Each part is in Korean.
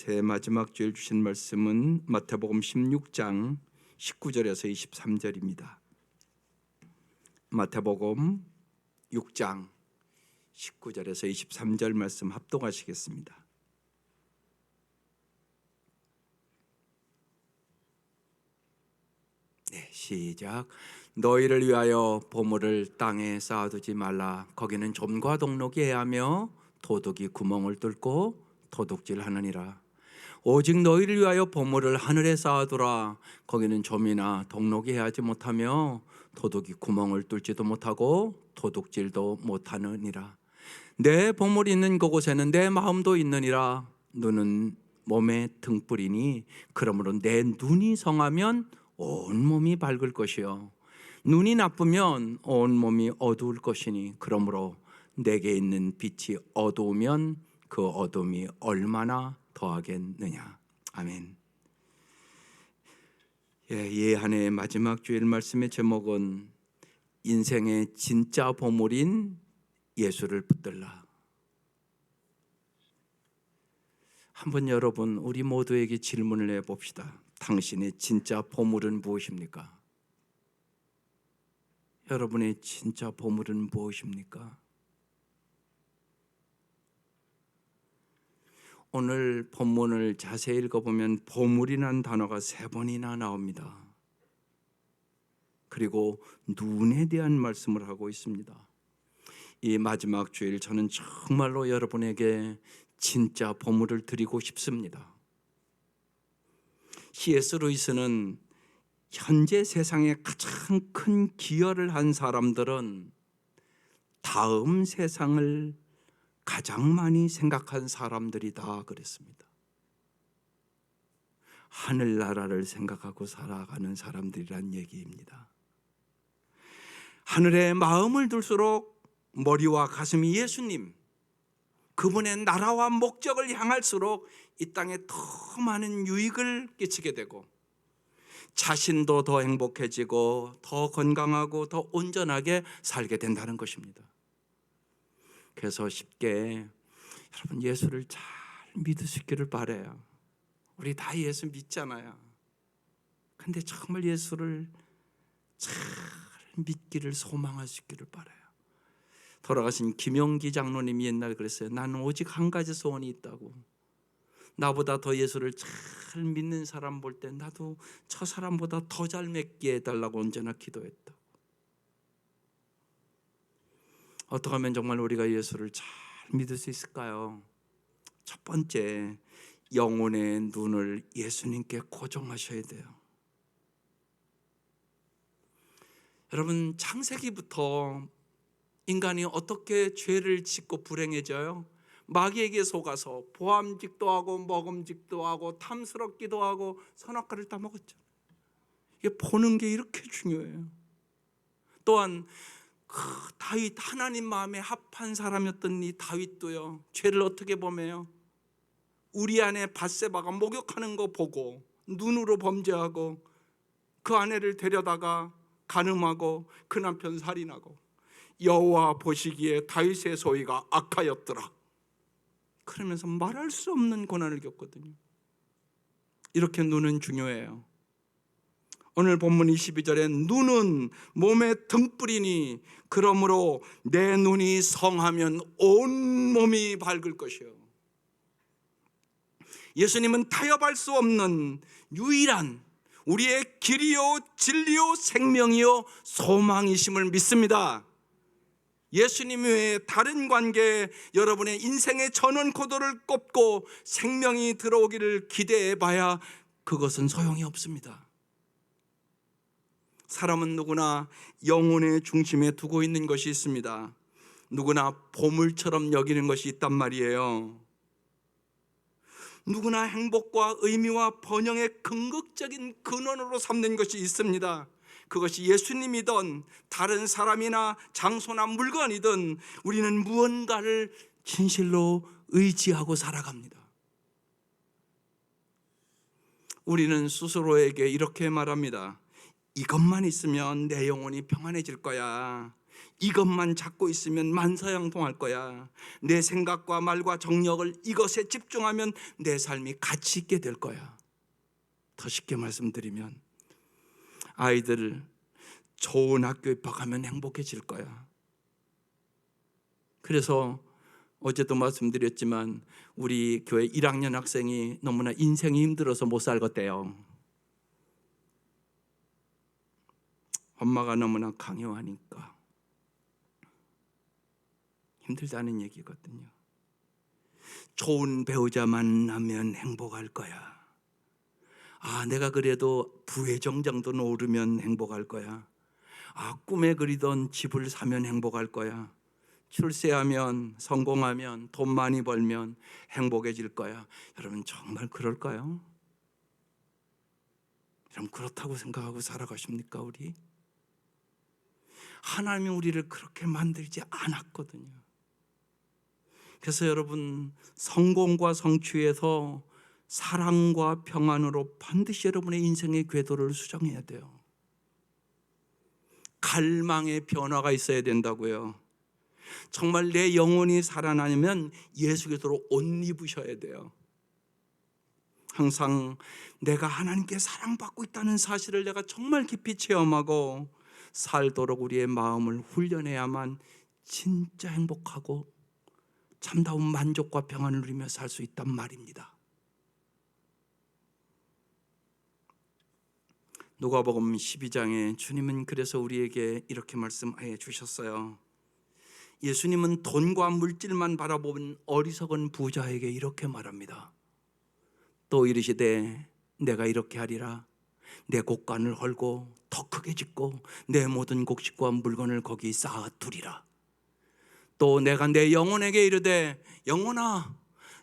제 마지막 주일 주신 말씀은 마태복음 16장 19절에서 23절입니다. 마태복음 6장 19절에서 23절 말씀 합독하시겠습니다. 네, 시작. 너희를 위하여 보물을 땅에 쌓아두지 말라. 거기는 좀과 동록이 해하며 도둑이 구멍을 뚫고 도둑질하느니라. 오직 너희를 위하여 보물을 하늘에 쌓아두라. 거기는 좀이나 동록이 해하지 못하며 도둑이 구멍을 뚫지도 못하고 도둑질도 못하느니라. 내 보물이 있는 그곳에는 내 마음도 있느니라. 눈은 몸의 등불이니 그러므로 내 눈이 성하면 온 몸이 밝을 것이요 눈이 나쁘면 온 몸이 어두울 것이니 그러므로 내게 있는 빛이 어두우면 그 어둠이 얼마나 더하겠느냐. 아멘. 이 한 해의 마지막 주일 말씀의 제목은 인생의 진짜 보물인 예수를 붙들라. 한번 여러분 우리 모두에게 질문을 해봅시다. 당신의 진짜 보물은 무엇입니까? 여러분의 진짜 보물은 무엇입니까? 오늘 본문을 자세히 읽어보면 보물이라는 단어가 3번이나 나옵니다. 그리고 눈에 대한 말씀을 하고 있습니다. 이 마지막 주일 저는 정말로 여러분에게 진짜 보물을 드리고 싶습니다. C.S. 루이스는 현재 세상에 가장 큰 기여를 한 사람들은 다음 세상을 가장 많이 생각한 사람들이다 그랬습니다. 하늘나라를 생각하고 살아가는 사람들이란 얘기입니다. 하늘에 마음을 둘수록 머리와 가슴이 예수님, 그분의 나라와 목적을 향할수록 이 땅에 더 많은 유익을 끼치게 되고 자신도 더 행복해지고 더 건강하고 더 온전하게 살게 된다는 것입니다. 그래서 쉽게 여러분 예수를 잘 믿을 수 있기를 바라요. 우리 다 예수 믿잖아요. 근데 정말 예수를 잘 믿기를 소망할 수 있기를 바라요. 돌아가신 김용기 장로님이 옛날에 그랬어요. 나는 오직 한 가지 소원이 있다고. 나보다 더 예수를 잘 믿는 사람 볼 때 나도 저 사람보다 더 잘 믿게 해달라고 언제나 기도했다. 어떻게 하면 정말 우리가 예수를 잘 믿을 수 있을까요? 첫 번째, 영혼의 눈을 예수님께 고정하셔야 돼요. 여러분 창세기부터 인간이 어떻게 죄를 짓고 불행해져요? 마귀에게 속아서 보암직도 하고 먹음직도 하고 탐스럽기도 하고 선악과를 다 먹었죠. 이게 보는 게 이렇게 중요해요. 또한 다윗, 하나님 마음에 합한 사람이었던 이 다윗도요, 죄를 어떻게 범해요? 우리 아내 밧세바가 목욕하는 거 보고 눈으로 범죄하고 그 아내를 데려다가 간음하고 그 남편 살인하고 여호와 보시기에 다윗의 소위가 악하였더라. 그러면서 말할 수 없는 고난을 겪거든요. 이렇게 눈은 중요해요. 오늘 본문 22절에 눈은 몸의 등불이니 그러므로 내 눈이 성하면 온 몸이 밝을 것이요. 예수님은 타협할 수 없는 유일한 우리의 길이요 진리요 생명이요 소망이심을 믿습니다. 예수님 외에 다른 관계에 여러분의 인생의 전원 코드를 꼽고 생명이 들어오기를 기대해봐야 그것은 소용이 없습니다. 사람은 누구나 영혼의 중심에 두고 있는 것이 있습니다. 누구나 보물처럼 여기는 것이 있단 말이에요. 누구나 행복과 의미와 번영의 궁극적인 근원으로 삼는 것이 있습니다. 그것이 예수님이든 다른 사람이나 장소나 물건이든 우리는 무언가를 진실로 의지하고 살아갑니다. 우리는 스스로에게 이렇게 말합니다. 이것만 있으면 내 영혼이 평안해질 거야. 이것만 잡고 있으면 만사형통할 거야. 내 생각과 말과 정력을 이것에 집중하면 내 삶이 가치 있게 될 거야. 더 쉽게 말씀드리면 아이들을 좋은 학교에 입학하면 행복해질 거야. 그래서 어제도 말씀드렸지만 우리 교회 1학년 학생이 너무나 인생이 힘들어서 못 살겠대요. 엄마가 너무나 강요하니까 힘들다는 얘기거든요. 좋은 배우자 만나면 행복할 거야. 내가 그래도 부회장 정도는 오르면 행복할 거야. 꿈에 그리던 집을 사면 행복할 거야. 출세하면, 성공하면, 돈 많이 벌면 행복해질 거야. 여러분 정말 그럴까요? 여러분 그렇다고 생각하고 살아가십니까 우리? 하나님이 우리를 그렇게 만들지 않았거든요. 그래서 여러분 성공과 성취에서 사랑과 평안으로 반드시 여러분의 인생의 궤도를 수정해야 돼요. 갈망의 변화가 있어야 된다고요. 정말 내 영혼이 살아나려면 예수께서로 옷 입으셔야 돼요. 항상 내가 하나님께 사랑받고 있다는 사실을 내가 정말 깊이 체험하고 살도록 우리의 마음을 훈련해야만 진짜 행복하고 참다운 만족과 평안을 누리며 살 수 있단 말입니다. 누가복음 12장에 주님은 그래서 우리에게 이렇게 말씀해 주셨어요. 예수님은 돈과 물질만 바라보는 어리석은 부자에게 이렇게 말합니다. 또 이르시되 내가 이렇게 하리라. 내 곳간을 헐고 더 크게 짓고 내 모든 곡식과 물건을 거기 쌓아두리라. 또 내가 내 영혼에게 이르되 영혼아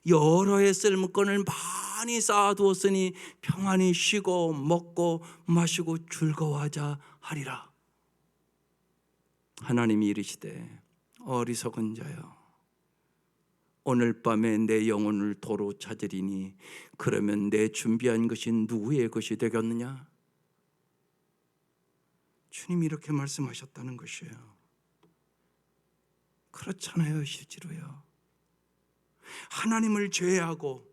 여러 해 쓸 물건을 많이 쌓아두었으니 평안히 쉬고 먹고 마시고 즐거워하자 하리라. 하나님이 이르시되 어리석은 자여 오늘 밤에 내 영혼을 도로 찾으리니 그러면 내 준비한 것이 누구의 것이 되겠느냐? 주님이 이렇게 말씀하셨다는 것이에요. 그렇잖아요, 실제로요. 하나님을 제외하고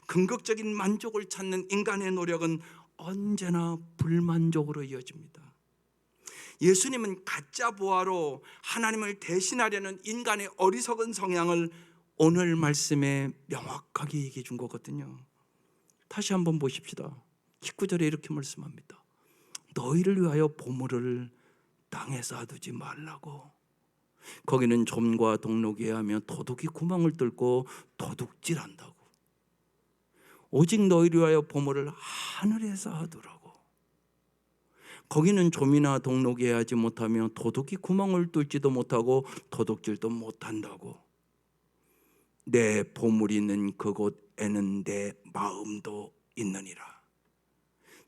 긍정적인 만족을 찾는 인간의 노력은 언제나 불만족으로 이어집니다. 예수님은 가짜 부활로 하나님을 대신하려는 인간의 어리석은 성향을 오늘 말씀에 명확하게 얘기해 준 거거든요. 다시 한번 보십시다. 19절에 이렇게 말씀합니다. 너희를 위하여 보물을 땅에 쌓아두지 말라고. 거기는 좀과 동록이 하며 도둑이 구멍을 뚫고 도둑질한다고. 오직 너희를 위하여 보물을 하늘에 쌓아두라고. 거기는 좀이나 동록이 하지 못하며 도둑이 구멍을 뚫지도 못하고 도둑질도 못한다고. 내 보물이 있는 그곳에는 내 마음도 있느니라.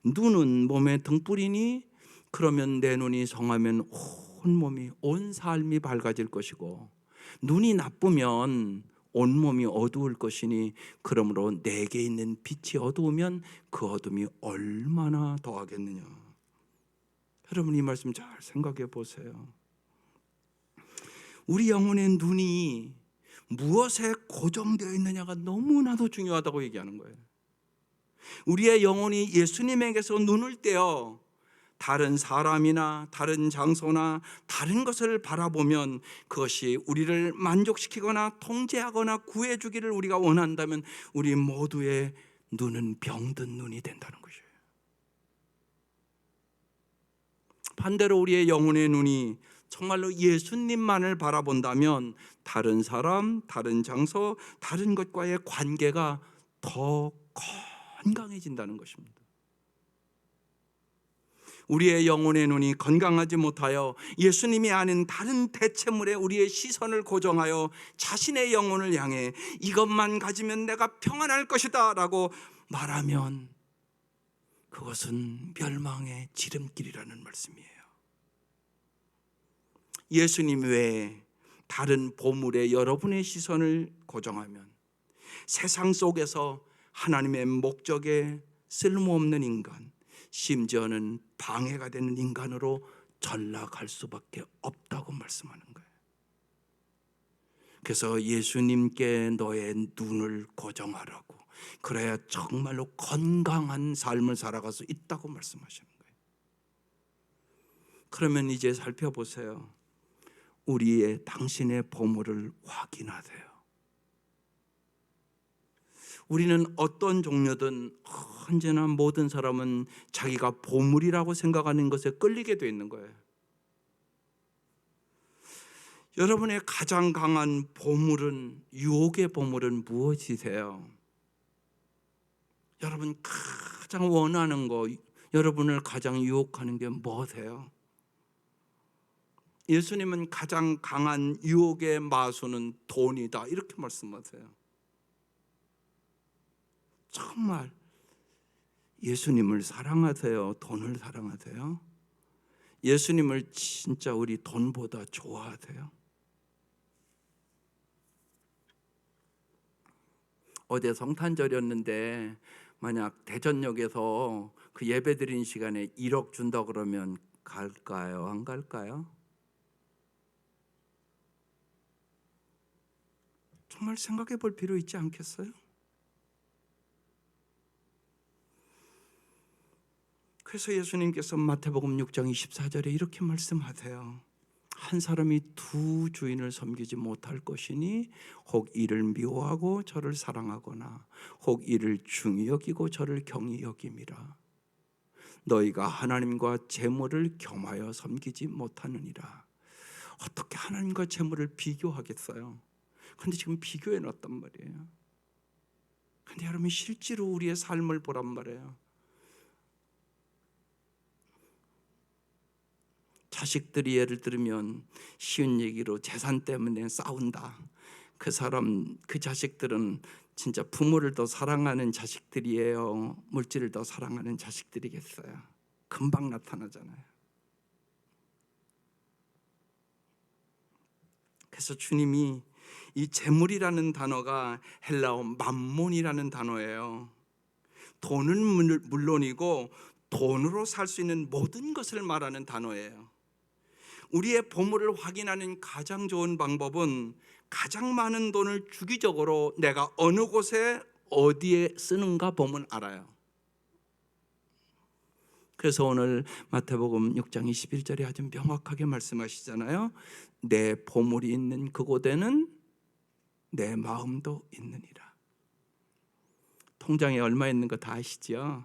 눈은 몸에 등불이니 그러면 내 눈이 성하면 온 몸이 온 삶이 밝아질 것이고 눈이 나쁘면 온 몸이 어두울 것이니 그러므로 내게 있는 빛이 어두우면 그 어둠이 얼마나 더하겠느냐. 여러분 이 말씀 잘 생각해 보세요. 우리 영혼의 눈이 무엇에 고정되어 있느냐가 너무나도 중요하다고 얘기하는 거예요. 우리의 영혼이 예수님에게서 눈을 떼어 다른 사람이나 다른 장소나 다른 것을 바라보면 그것이 우리를 만족시키거나 통제하거나 구해주기를 우리가 원한다면 우리 모두의 눈은 병든 눈이 된다는 것이에요. 반대로 우리의 영혼의 눈이 정말로 예수님만을 바라본다면 다른 사람, 다른 장소, 다른 것과의 관계가 더 건강해진다는 것입니다. 우리의 영혼의 눈이 건강하지 못하여 예수님이 아는 다른 대체물에 우리의 시선을 고정하여 자신의 영혼을 향해 이것만 가지면 내가 평안할 것이다 라고 말하면 그것은 멸망의 지름길이라는 말씀이에요. 예수님 외에 다른 보물에 여러분의 시선을 고정하면 세상 속에서 하나님의 목적에 쓸모없는 인간, 심지어는 방해가 되는 인간으로 전락할 수밖에 없다고 말씀하는 거예요. 그래서 예수님께 너의 눈을 고정하라고, 그래야 정말로 건강한 삶을 살아갈 수 있다고 말씀하시는 거예요. 그러면 이제 살펴보세요. 당신의 보물을 확인하세요. 우리는 어떤 종류든 언제나 모든 사람은 자기가 보물이라고 생각하는 것에 끌리게 돼 있는 거예요. 여러분의 가장 강한 보물은, 유혹의 보물은 무엇이세요? 여러분 가장 원하는 거, 여러분을 가장 유혹하는 게 뭐세요? 예수님은 가장 강한 유혹의 마수는 돈이다, 이렇게 말씀하세요. 정말 예수님을 사랑하세요? 돈을 사랑하세요? 예수님을 진짜 우리 돈보다 좋아하세요? 어제 성탄절이었는데 만약 대전역에서 그 예배드린 시간에 1억 준다 그러면 갈까요? 안 갈까요? 정말 생각해 볼 필요 있지 않겠어요? 그래서 예수님께서 마태복음 6장 24절에 이렇게 말씀하세요. 한 사람이 두 주인을 섬기지 못할 것이니 혹 이를 미워하고 저를 사랑하거나 혹 이를 중히 여기고 저를 경히 여김이라. 너희가 하나님과 재물을 겸하여 섬기지 못하느니라. 어떻게 하나님과 재물을 비교하겠어요? 근데 지금 비교해 놨단 말이에요. 근데 여러분 실제로 우리의 삶을 보란 말이에요. 자식들이 예를 들면 쉬운 얘기로 재산 때문에 싸운다. 그 자식들은 진짜 부모를 더 사랑하는 자식들이에요? 물질을 더 사랑하는 자식들이겠어요? 금방 나타나잖아요. 그래서 주님이 이 재물이라는 단어가 헬라어 맘몬이라는 단어예요. 돈은 물론이고 돈으로 살 수 있는 모든 것을 말하는 단어예요. 우리의 보물을 확인하는 가장 좋은 방법은 가장 많은 돈을 주기적으로 내가 어느 곳에 어디에 쓰는가 보면 알아요. 그래서 오늘 마태복음 6장 21절에 아주 명확하게 말씀하시잖아요. 내 보물이 있는 그곳에는 내 마음도 있느니라. 통장에 얼마 있는 거 다 아시죠?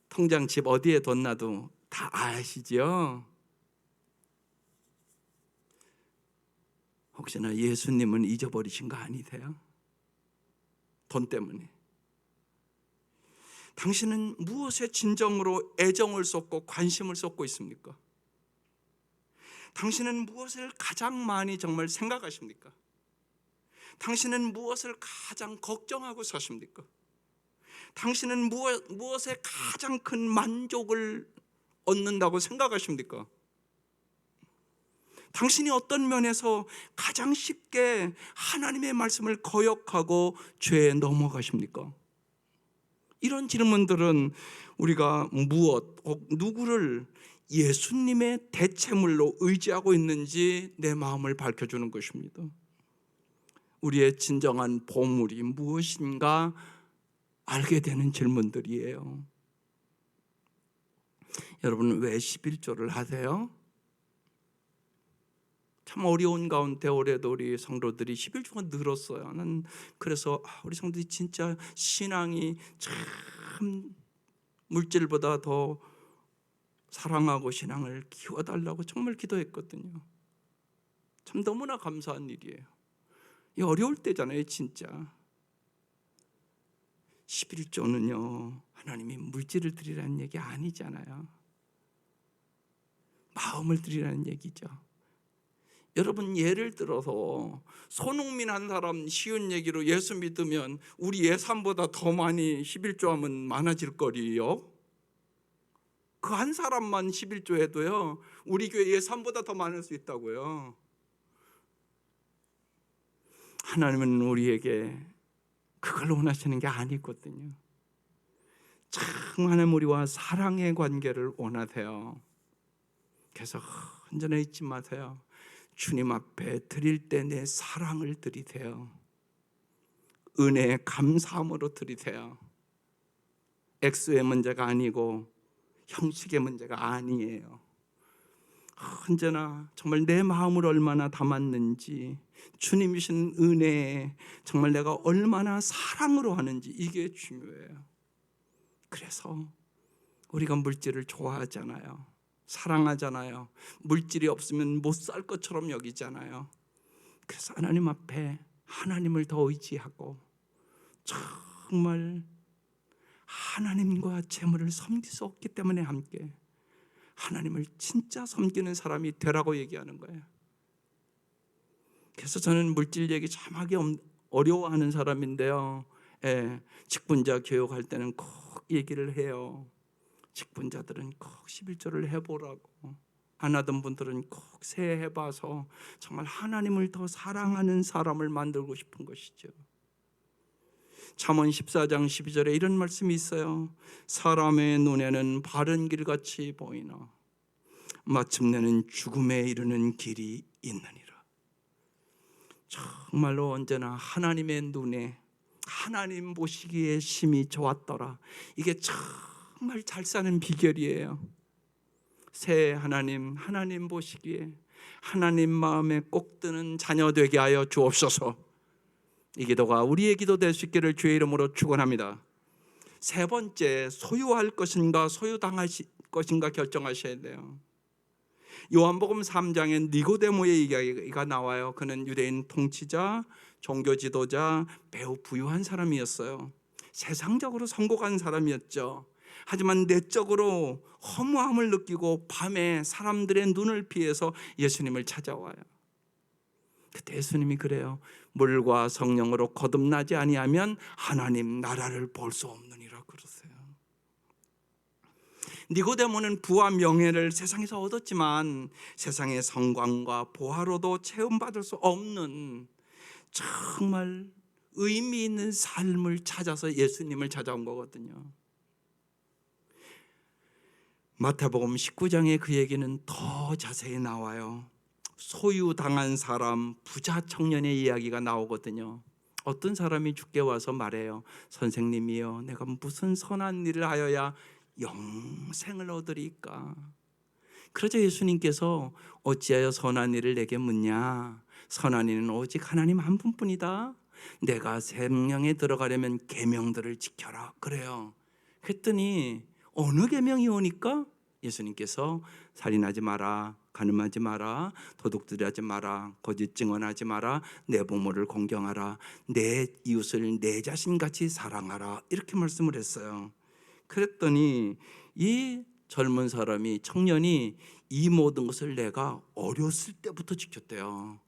통장 집 어디에 돈 놔도 다 아시죠? 혹시나 예수님은 잊어버리신 거 아니세요? 돈 때문에. 당신은 무엇에 진정으로 애정을 쏟고 관심을 쏟고 있습니까? 당신은 무엇을 가장 많이 정말 생각하십니까? 당신은 무엇을 가장 걱정하고 사십니까? 당신은 무엇에 가장 큰 만족을 얻는다고 생각하십니까? 당신이 어떤 면에서 가장 쉽게 하나님의 말씀을 거역하고 죄에 넘어가십니까? 이런 질문들은 우리가 무엇 혹 누구를 예수님의 대체물로 의지하고 있는지 내 마음을 밝혀주는 것입니다. 우리의 진정한 보물이 무엇인가 알게 되는 질문들이에요. 여러분 왜 11조를 하세요? 참 어려운 가운데 올해도 우리 성도들이 11조가 늘었어요. 난 그래서 우리 성도들이 진짜 신앙이 참 물질보다 더 사랑하고 신앙을 키워달라고 정말 기도했거든요. 참 너무나 감사한 일이에요. 이 어려울 때잖아요, 진짜. 11조는요, 하나님이 물질을 드리라는 얘기 아니잖아요. 마음을 드리라는 얘기죠. 여러분 예를 들어서 손흥민 한 사람 쉬운 얘기로 예수 믿으면 우리 예산보다 더 많이 11조 하면 많아질 거리요. 그 한 사람만 11조 해도요 우리 교회 예산보다 더 많을 수 있다고요. 하나님은 우리에게 그걸 원하시는 게 아니거든요. 참 하나님 우리와 사랑의 관계를 원하세요. 그래서 언제나 잊지 마세요. 주님 앞에 드릴 때 내 사랑을 드리세요. 은혜의 감사함으로 드리세요. 액수의 문제가 아니고 형식의 문제가 아니에요. 언제나 정말 내 마음을 얼마나 담았는지, 주님이 주신 은혜에 정말 내가 얼마나 사랑으로 하는지, 이게 중요해요. 그래서 우리가 물질을 좋아하잖아요. 사랑하잖아요. 물질이 없으면 못 살 것처럼 여기잖아요. 그래서 하나님 앞에 하나님을 더 의지하고 정말 하나님과 재물을 섬길 수 없기 때문에 함께 하나님을 진짜 섬기는 사람이 되라고 얘기하는 거예요. 그래서 저는 물질 얘기 참 하기 어려워하는 사람인데요. 직분자 교육할 때는 꼭 얘기를 해요. 직분자들은 꼭 11조를 해보라고. 안 하던 분들은 꼭 새해 해봐서 정말 하나님을 더 사랑하는 사람을 만들고 싶은 것이죠. 잠언 14장 12절에 이런 말씀이 있어요. 사람의 눈에는 바른 길같이 보이나 마침내는 죽음에 이르는 길이 있느니라. 정말로 언제나 하나님의 눈에, 하나님 보시기에 심히 좋았더라. 이게 정말 잘 사는 비결이에요. 새해 하나님 보시기에 하나님 마음에 꼭 드는 자녀 되게 하여 주옵소서. 이 기도가 우리의 기도 될 수 있기를 주의 이름으로 축원합니다. 세 번째, 소유할 것인가 소유당할 것인가 결정하셔야 돼요. 요한복음 3장에 니고데모의 이야기가 나와요. 그는 유대인 통치자, 종교 지도자, 매우 부유한 사람이었어요. 세상적으로 성공한 사람이었죠. 하지만 내적으로 허무함을 느끼고 밤에 사람들의 눈을 피해서 예수님을 찾아와요. 그때 예수님이 그래요. 물과 성령으로 거듭나지 아니하면 하나님 나라를 볼 수 없느니라 그러세요. 니고데모는 부와 명예를 세상에서 얻었지만 세상의 성광과 보화로도 체험받을 수 없는 정말 의미 있는 삶을 찾아서 예수님을 찾아온 거거든요. 마태복음 19장에 그 얘기는 더 자세히 나와요. 소유당한 사람, 부자 청년의 이야기가 나오거든요. 어떤 사람이 주께 와서 말해요. 선생님이여, 내가 무슨 선한 일을 하여야 영생을 얻으리까? 그러자 예수님께서 어찌하여 선한 일을 내게 묻냐? 선한 일은 오직 하나님 한 분뿐이다. 내가 생명에 들어가려면 계명들을 지켜라. 그래요. 그랬더니 어느 계명이 오니까 예수님께서 살인하지 마라, 간음하지 마라, 도둑질하지 마라, 거짓 증언하지 마라, 내 부모를 공경하라, 내 이웃을 내 자신같이 사랑하라, 이렇게 말씀을 했어요. 그랬더니 이 젊은 사람이, 청년이 이 모든 것을 내가 어렸을 때부터 지켰대요.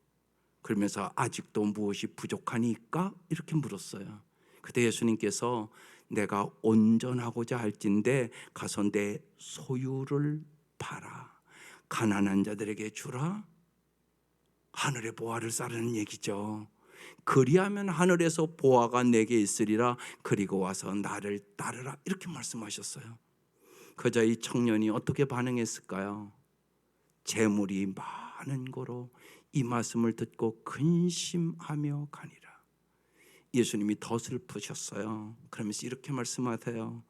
그러면서 아직도 무엇이 부족하니까? 이렇게 물었어요. 그때 예수님께서 내가 온전하고자 할진대 가서 내 소유를 팔아 가난한 자들에게 주라. 하늘의 보화를 쌓으라는 얘기죠. 그리하면 하늘에서 보화가 내게 있으리라. 그리고 와서 나를 따르라. 이렇게 말씀하셨어요. 그자 이 청년이 어떻게 반응했을까요? 재물이 많은 거로 이 말씀을 듣고 근심하며 가니라. 예수님이 더 슬프셨어요. 그러면서 이렇게 말씀하세요.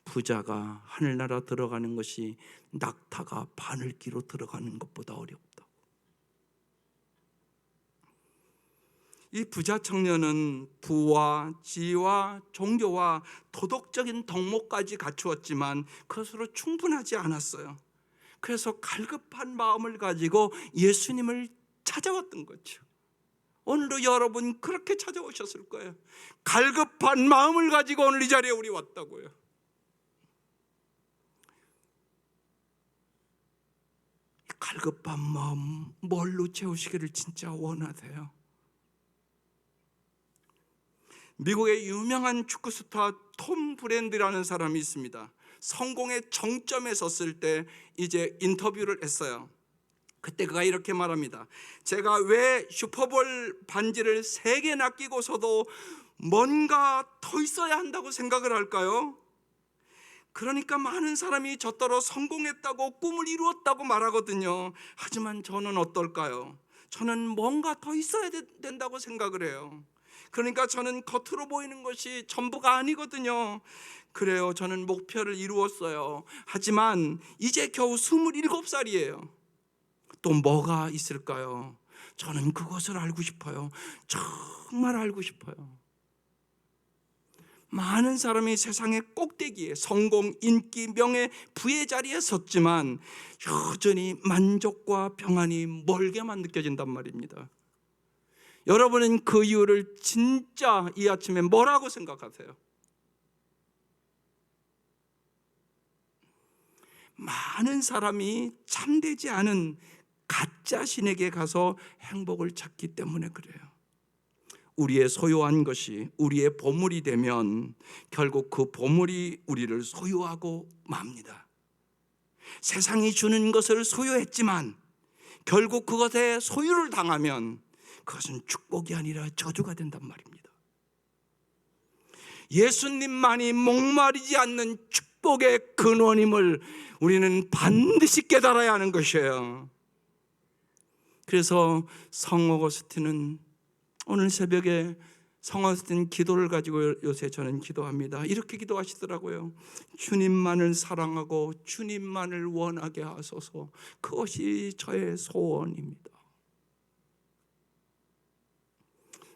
부자가 하늘나라 들어가는 것이 낙타가 바늘기로 들어가는 것보다 어렵다. 이 부자 청년은 부와 지위와 종교와 도덕적인 덕목까지 갖추었지만 그것으로 충분하지 않았어요. 그래서 갈급한 마음을 가지고 예수님을 찾아왔던 거죠. 오늘도 여러분 그렇게 찾아오셨을 거예요. 갈급한 마음을 가지고 오늘 이 자리에 우리 왔다고요. 갈급한 마음 뭘로 채우시기를 진짜 원하세요? 미국의 유명한 축구 스타 톰 브랜드라는 사람이 있습니다. 성공의 정점에 섰을 때 이제 인터뷰를 했어요. 그때 그가 이렇게 말합니다. 제가 왜 슈퍼볼 반지를 3개나 끼고서도 뭔가 더 있어야 한다고 생각을 할까요? 그러니까 많은 사람이 저더러 성공했다고 꿈을 이루었다고 말하거든요. 하지만 저는 어떨까요? 저는 뭔가 더 있어야 된다고 생각을 해요. 그러니까 저는 겉으로 보이는 것이 전부가 아니거든요. 그래요, 저는 목표를 이루었어요. 하지만 이제 겨우 27살이에요. 또 뭐가 있을까요? 저는 그것을 알고 싶어요. 정말 알고 싶어요. 많은 사람이 세상의 꼭대기에 성공, 인기, 명예, 부의 자리에 섰지만 여전히 만족과 평안이 멀게만 느껴진단 말입니다. 여러분은 그 이유를 진짜 이 아침에 뭐라고 생각하세요? 많은 사람이 참되지 않은 가짜 신에게 가서 행복을 찾기 때문에 그래요. 우리의 소유한 것이 우리의 보물이 되면 결국 그 보물이 우리를 소유하고 맙니다. 세상이 주는 것을 소유했지만 결국 그것에 소유를 당하면 그것은 축복이 아니라 저주가 된단 말입니다. 예수님만이 목마르지 않는 축복의 근원임을 우리는 반드시 깨달아야 하는 것이에요. 그래서 성 어거스틴은 오늘 새벽에 성 어거스틴 기도를 가지고 요새 저는 기도합니다. 이렇게 기도하시더라고요. 주님만을 사랑하고 주님만을 원하게 하소서. 그것이 저의 소원입니다.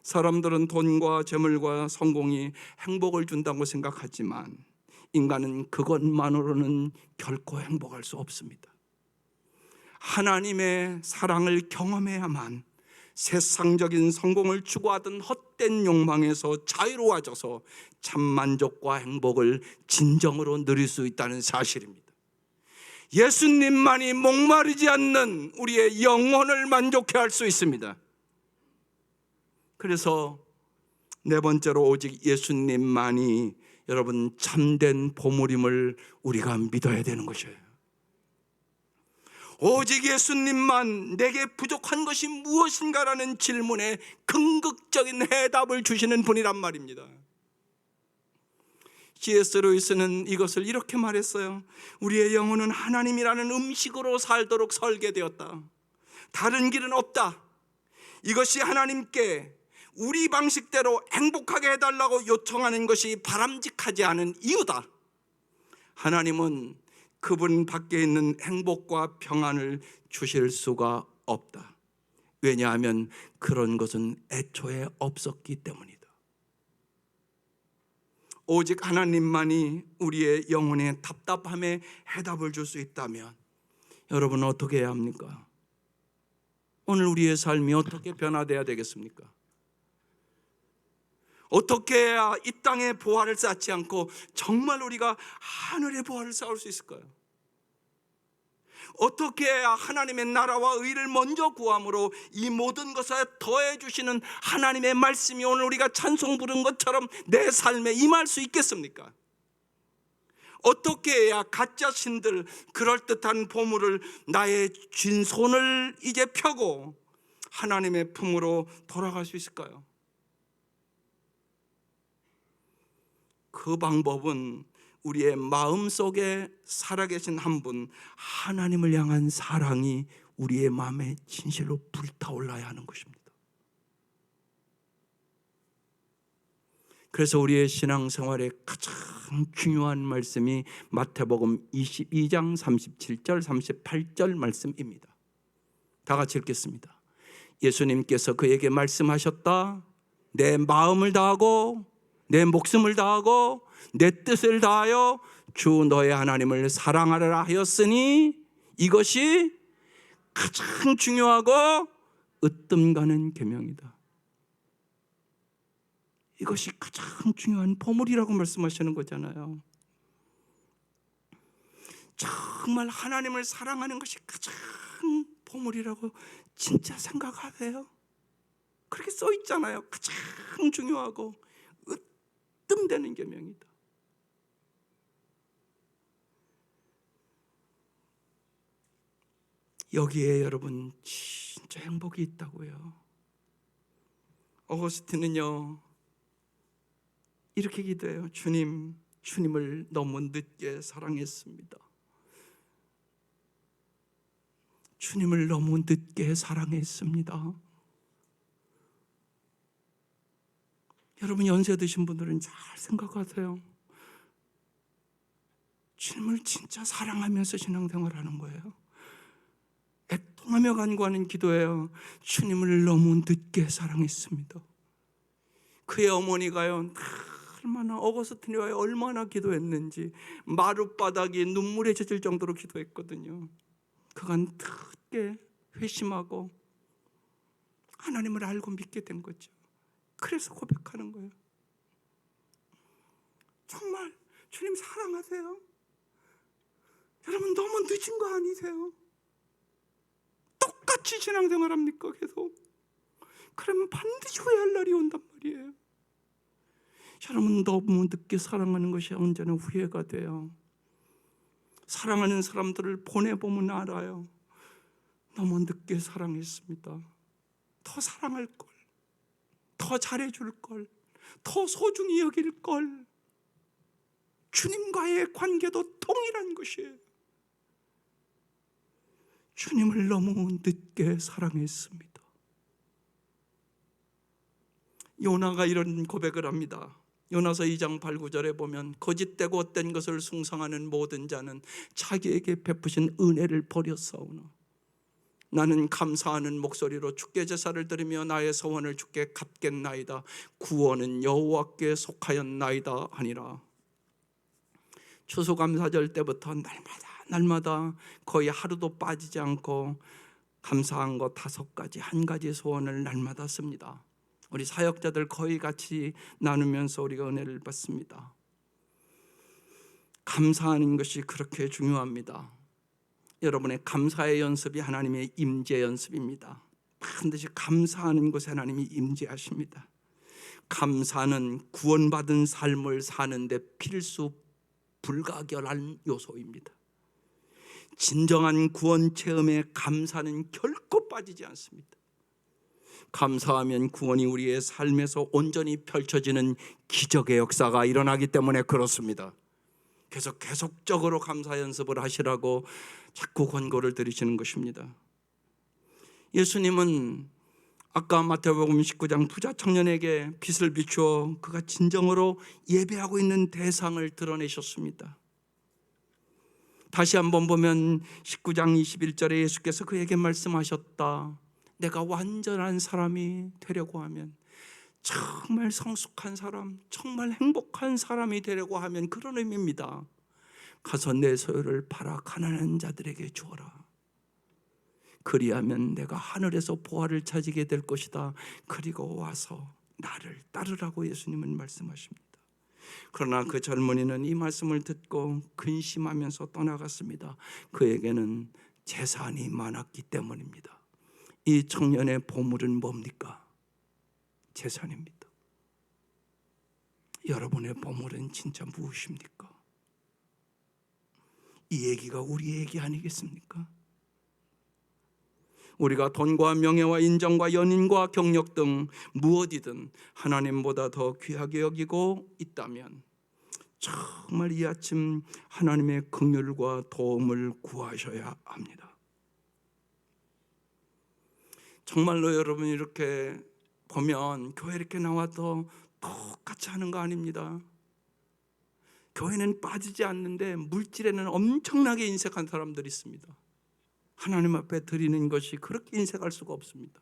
사람들은 돈과 재물과 성공이 행복을 준다고 생각하지만 인간은 그것만으로는 결코 행복할 수 없습니다. 하나님의 사랑을 경험해야만 세상적인 성공을 추구하던 헛된 욕망에서 자유로워져서 참 만족과 행복을 진정으로 누릴 수 있다는 사실입니다. 예수님만이 목마르지 않는 우리의 영혼을 만족해 할 수 있습니다. 그래서 네 번째로 오직 예수님만이 여러분 참된 보물임을 우리가 믿어야 되는 것이에요. 오직 예수님만 내게 부족한 것이 무엇인가라는 질문에 긍극적인 해답을 주시는 분이란 말입니다. C.S. 루이스는 이것을 이렇게 말했어요. 우리의 영혼은 하나님이라는 음식으로 살도록 설계되었다. 다른 길은 없다. 이것이 하나님께 우리 방식대로 행복하게 해달라고 요청하는 것이 바람직하지 않은 이유다. 하나님은 그분 밖에 있는 행복과 평안을 주실 수가 없다. 왜냐하면 그런 것은 애초에 없었기 때문이다. 오직 하나님만이 우리의 영혼의 답답함에 해답을 줄 수 있다면 여러분 어떻게 해야 합니까? 오늘 우리의 삶이 어떻게 변화되어야 되겠습니까? 어떻게 해야 이 땅의 보화를 쌓지 않고 정말 우리가 하늘의 보화를 쌓을 수 있을까요? 어떻게 해야 하나님의 나라와 의를 먼저 구함으로 이 모든 것에 더해 주시는 하나님의 말씀이 오늘 우리가 찬송 부른 것처럼 내 삶에 임할 수 있겠습니까? 어떻게 해야 가짜 신들 그럴듯한 보물을 나의 쥔 손을 이제 펴고 하나님의 품으로 돌아갈 수 있을까요? 그 방법은 우리의 마음속에 살아계신 한 분 하나님을 향한 사랑이 우리의 마음에 진실로 불타올라야 하는 것입니다. 그래서 우리의 신앙생활에 가장 중요한 말씀이 마태복음 22장 37절 38절 말씀입니다. 다 같이 읽겠습니다. 예수님께서 그에게 말씀하셨다. 내 마음을 다하고 내 목숨을 다하고 내 뜻을 다하여 주 너의 하나님을 사랑하라 하였으니 이것이 가장 중요하고 으뜸 가는 계명이다. 이것이 가장 중요한 보물이라고 말씀하시는 거잖아요. 정말 하나님을 사랑하는 것이 가장 보물이라고 진짜 생각하세요? 그렇게 써 있잖아요. 가장 중요하고 으뜸되는 계명이다. 여기에 여러분 진짜 행복이 있다고요. 어거스틴은요 이렇게 기도해요. 주님, 주님을 너무 늦게 사랑했습니다. 주님을 너무 늦게 사랑했습니다. 여러분, 연세 드신 분들은 잘 생각하세요. 주님을 진짜 사랑하면서 신앙생활하는 거예요. 애통하며 간구하는 기도예요. 주님을 너무 늦게 사랑했습니다. 그의 어머니가요, 얼마나 어거스틴이 얼마나 기도했는지 마룻바닥이 눈물에 젖을 정도로 기도했거든요. 그간 늦게 회심하고 하나님을 알고 믿게 된 거죠. 그래서 고백하는 거예요. 정말 주님 사랑하세요? 여러분, 너무 늦은 거 아니세요? 똑같이 신앙생활합니까? 계속? 그러면 반드시 후회할 날이 온단 말이에요. 여러분, 너무 늦게 사랑하는 것이 언제나 후회가 돼요. 사랑하는 사람들을 보내보면 알아요. 너무 늦게 사랑했습니다. 더 사랑할 걸, 더 잘해줄 걸, 더 소중히 여길 걸. 주님과의 관계도 동일한 것이에요. 주님을 너무 늦게 사랑했습니다. 요나가 이런 고백을 합니다. 요나서 2장 8, 9절에 보면 거짓되고 헛된 것을 숭상하는 모든 자는 자기에게 베푸신 은혜를 버렸사오나 나는 감사하는 목소리로 주께 제사를 드리며 나의 소원을 주께 갚겠나이다. 구원은 여호와께 속하였나이다 하니라. 추수감사절 때부터 날마다 거의 하루도 빠지지 않고 감사한 것 5가지, 한 가지 소원을 날마다 씁니다. 우리 사역자들 거의 같이 나누면서 우리가 은혜를 받습니다. 감사하는 것이 그렇게 중요합니다. 여러분의 감사의 연습이 하나님의 임재 연습입니다. 반드시 감사하는 것에 하나님이 임재하십니다. 감사는 구원받은 삶을 사는데 필수 불가결한 요소입니다. 진정한 구원 체험에 감사는 결코 빠지지 않습니다. 감사하면 구원이 우리의 삶에서 온전히 펼쳐지는 기적의 역사가 일어나기 때문에 그렇습니다. 그래서 계속적으로 감사 연습을 하시라고 자꾸 권고를 드리시는 것입니다. 예수님은 아까 마태복음 19장 부자 청년에게 빛을 비추어 그가 진정으로 예배하고 있는 대상을 드러내셨습니다. 다시 한번 보면 19장 21절에 예수께서 그에게 말씀하셨다. 내가 완전한 사람이 되려고 하면, 정말 성숙한 사람, 정말 행복한 사람이 되려고 하면 그런 의미입니다. 가서 내 소유를 팔아 가난한 자들에게 주어라. 그리하면 내가 하늘에서 보화를 찾게 될 것이다. 그리고 와서 나를 따르라고 예수님은 말씀하십니다. 그러나 그 젊은이는 이 말씀을 듣고 근심하면서 떠나갔습니다. 그에게는 재산이 많았기 때문입니다. 이 청년의 보물은 뭡니까? 재산입니다. 여러분의 보물은 진짜 무엇입니까? 이 얘기가 우리 얘기 아니겠습니까? 우리가 돈과 명예와 인정과 연인과 경력 등 무엇이든 하나님보다 더 귀하게 여기고 있다면 정말 이 아침 하나님의 긍휼과 도움을 구하셔야 합니다. 정말로 여러분, 이렇게 보면 교회 이렇게 나와도 똑같이 하는 거 아닙니다. 교회는 빠지지 않는데 물질에는 엄청나게 인색한 사람들이 있습니다. 하나님 앞에 드리는 것이 그렇게 인색할 수가 없습니다.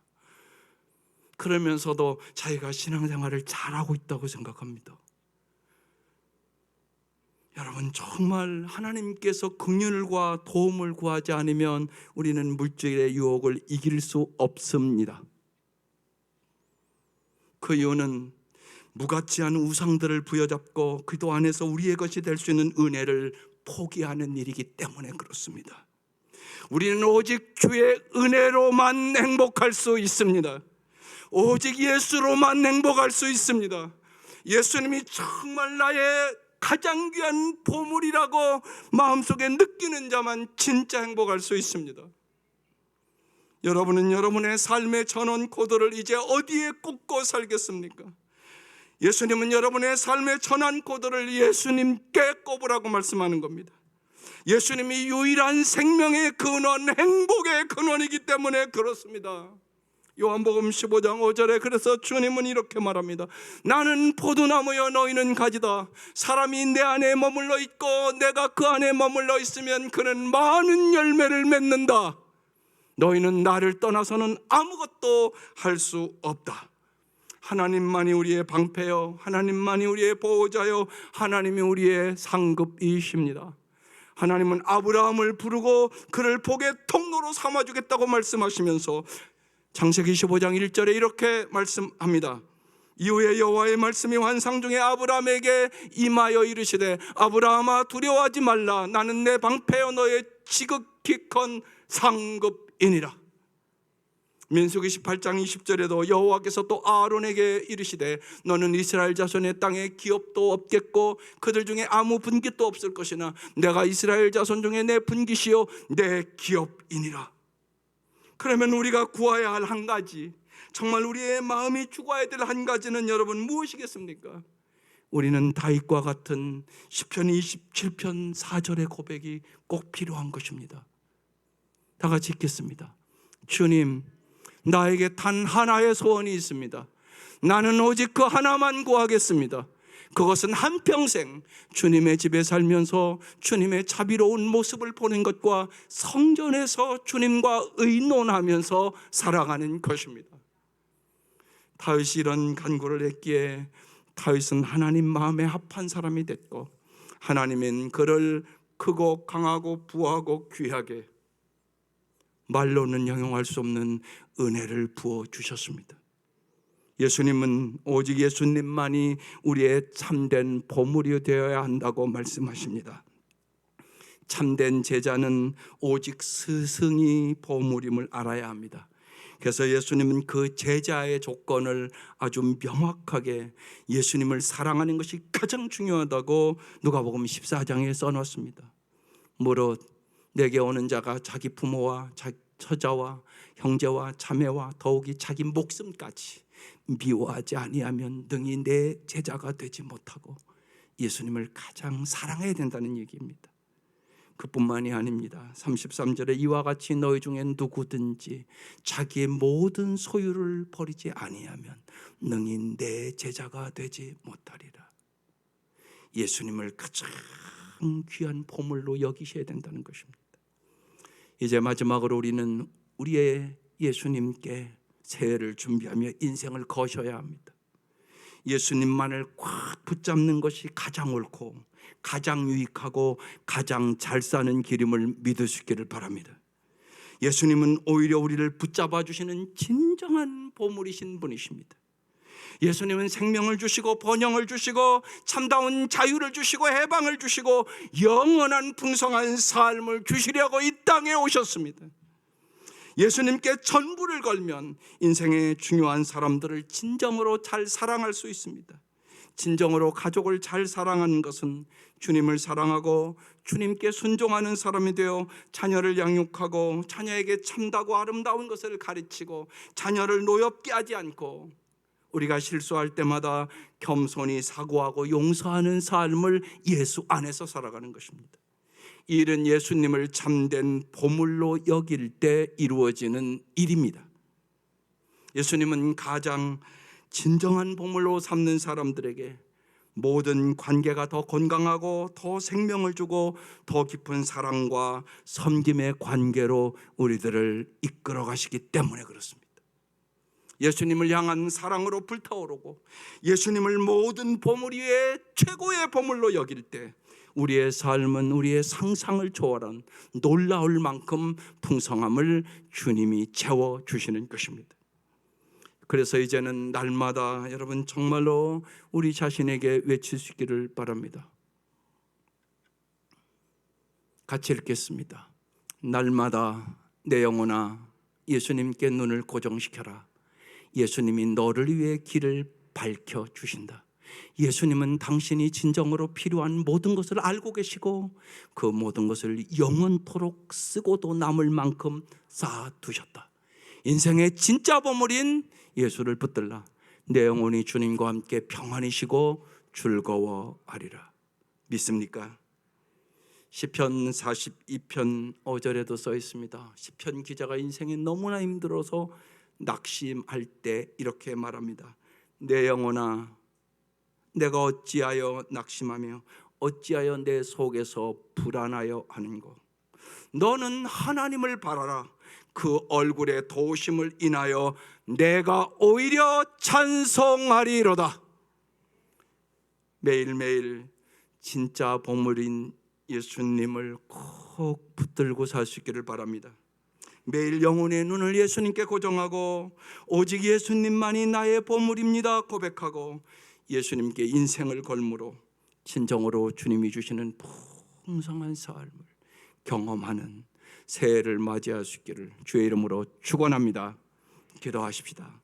그러면서도 자기가 신앙생활을 잘하고 있다고 생각합니다. 여러분, 정말 하나님께서 긍휼과 도움을 구하지 않으면 우리는 물질의 유혹을 이길 수 없습니다. 그 이유는 무가치한 우상들을 부여잡고 그도 안에서 우리의 것이 될 수 있는 은혜를 포기하는 일이기 때문에 그렇습니다. 우리는 오직 주의 은혜로만 행복할 수 있습니다. 오직 예수로만 행복할 수 있습니다. 예수님이 정말 나의 가장 귀한 보물이라고 마음속에 느끼는 자만 진짜 행복할 수 있습니다. 여러분은 여러분의 삶의 전원 코드를 이제 어디에 꽂고 살겠습니까? 예수님은 여러분의 삶의 천한 고도를 예수님께 꼽으라고 말씀하는 겁니다. 예수님이 유일한 생명의 근원, 행복의 근원이기 때문에 그렇습니다. 요한복음 15장 5절에 그래서 주님은 이렇게 말합니다. 나는 포도나무여 너희는 가지다. 사람이 내 안에 머물러 있고 내가 그 안에 머물러 있으면 그는 많은 열매를 맺는다. 너희는 나를 떠나서는 아무것도 할 수 없다. 하나님만이 우리의 방패요, 하나님만이 우리의 보호자요, 하나님이 우리의 상급이십니다. 하나님은 아브라함을 부르고 그를 복의 통로로 삼아주겠다고 말씀하시면서 창세기 25장 1절에 이렇게 말씀합니다. 이후에 여호와의 말씀이 환상 중에 아브라함에게 임하여 이르시되 아브라함아 두려워하지 말라. 나는 내 방패여 너의 지극히 큰 상급이니라. 민수기 18장 20절에도 여호와께서 또 아론에게 이르시되 너는 이스라엘 자손의 땅에 기업도 없겠고 그들 중에 아무 분깃도 없을 것이나 내가 이스라엘 자손 중에 내 분깃이요 내 기업이니라. 그러면 우리가 구해야 할 한 가지, 정말 우리의 마음이 죽어야 될 한 가지는 여러분 무엇이겠습니까? 우리는 다윗과 같은 시편 27편 4절의 고백이 꼭 필요한 것입니다. 다 같이 읽겠습니다. 주님, 나에게 단 하나의 소원이 있습니다. 나는 오직 그 하나만 구하겠습니다. 그것은 한평생 주님의 집에 살면서 주님의 자비로운 모습을 보는 것과 성전에서 주님과 의논하면서 살아가는 것입니다. 다윗이 이런 간구를 했기에 다윗은 하나님 마음에 합한 사람이 됐고 하나님은 그를 크고 강하고 부하고 귀하게 말로는 형용할 수 없는 은혜를 부어주셨습니다. 예수님은 오직 예수님만이 우리의 참된 보물이 되어야 한다고 말씀하십니다. 참된 제자는 오직 스승이 보물임을 알아야 합니다. 그래서 예수님은 그 제자의 조건을 아주 명확하게 예수님을 사랑하는 것이 가장 중요하다고 누가복음 14장에 써놨습니다. 무릇 내게 오는 자가 자기 부모와 처자와 형제와 자매와 더욱이 자기 목숨까지 미워하지 아니하면 능히 내 제자가 되지 못하고 예수님을 가장 사랑해야 된다는 얘기입니다. 그뿐만이 아닙니다. 33절에 이와 같이 너희 중에 누구든지 자기의 모든 소유를 버리지 아니하면 능히 내 제자가 되지 못하리라. 예수님을 가장 귀한 보물로 여기셔야 된다는 것입니다. 이제 마지막으로 우리는 우리의 예수님께 새해를 준비하며 인생을 거셔야 합니다. 예수님만을 꽉 붙잡는 것이 가장 옳고 가장 유익하고 가장 잘 사는 길임을 믿을 수 있기를 바랍니다. 예수님은 오히려 우리를 붙잡아 주시는 진정한 보물이신 분이십니다. 예수님은 생명을 주시고 번영을 주시고 참다운 자유를 주시고 해방을 주시고 영원한 풍성한 삶을 주시려고 이 땅에 오셨습니다. 예수님께 전부를 걸면 인생의 중요한 사람들을 진정으로 잘 사랑할 수 있습니다. 진정으로 가족을 잘 사랑하는 것은 주님을 사랑하고 주님께 순종하는 사람이 되어 자녀를 양육하고 자녀에게 참다고 아름다운 것을 가르치고 자녀를 노엽게 하지 않고 우리가 실수할 때마다 겸손히 사과하고 용서하는 삶을 예수 안에서 살아가는 것입니다. 이 일은 예수님을 참된 보물로 여길 때 이루어지는 일입니다. 예수님은 가장 진정한 보물로 삼는 사람들에게 모든 관계가 더 건강하고 더 생명을 주고 더 깊은 사랑과 섬김의 관계로 우리들을 이끌어 가시기 때문에 그렇습니다. 예수님을 향한 사랑으로 불타오르고 예수님을 모든 보물 위에 최고의 보물로 여길 때 우리의 삶은 우리의 상상을 초월한 놀라울 만큼 풍성함을 주님이 채워주시는 것입니다. 그래서 이제는 날마다 여러분 정말로 우리 자신에게 외칠 수 있기를 바랍니다. 같이 읽겠습니다. 날마다 내 영혼아 예수님께 눈을 고정시켜라. 예수님이 너를 위해 길을 밝혀주신다. 예수님은 당신이 진정으로 필요한 모든 것을 알고 계시고 그 모든 것을 영원토록 쓰고도 남을 만큼 쌓아두셨다. 인생의 진짜 보물인 예수를 붙들라. 내 영혼이 주님과 함께 평안히 쉬고 즐거워하리라. 믿습니까? 시편 42편 5절에도 써 있습니다. 시편 기자가 인생이 너무나 힘들어서 낙심할 때 이렇게 말합니다. 내 영혼아, 내가 어찌하여 낙심하며 어찌하여 내 속에서 불안하여 하는고. 너는 하나님을 바라라. 그 얼굴의 도우심을 인하여 내가 오히려 찬송하리로다. 매일매일 진짜 보물인 예수님을 꼭 붙들고 살 수 있기를 바랍니다. 매일 영혼의 눈을 예수님께 고정하고 오직 예수님만이 나의 보물입니다 고백하고 예수님께 인생을 걸므로 진정으로 주님이 주시는 풍성한 삶을 경험하는 새해를 맞이할 수 있기를 주의 이름으로 축원합니다. 기도하십시다.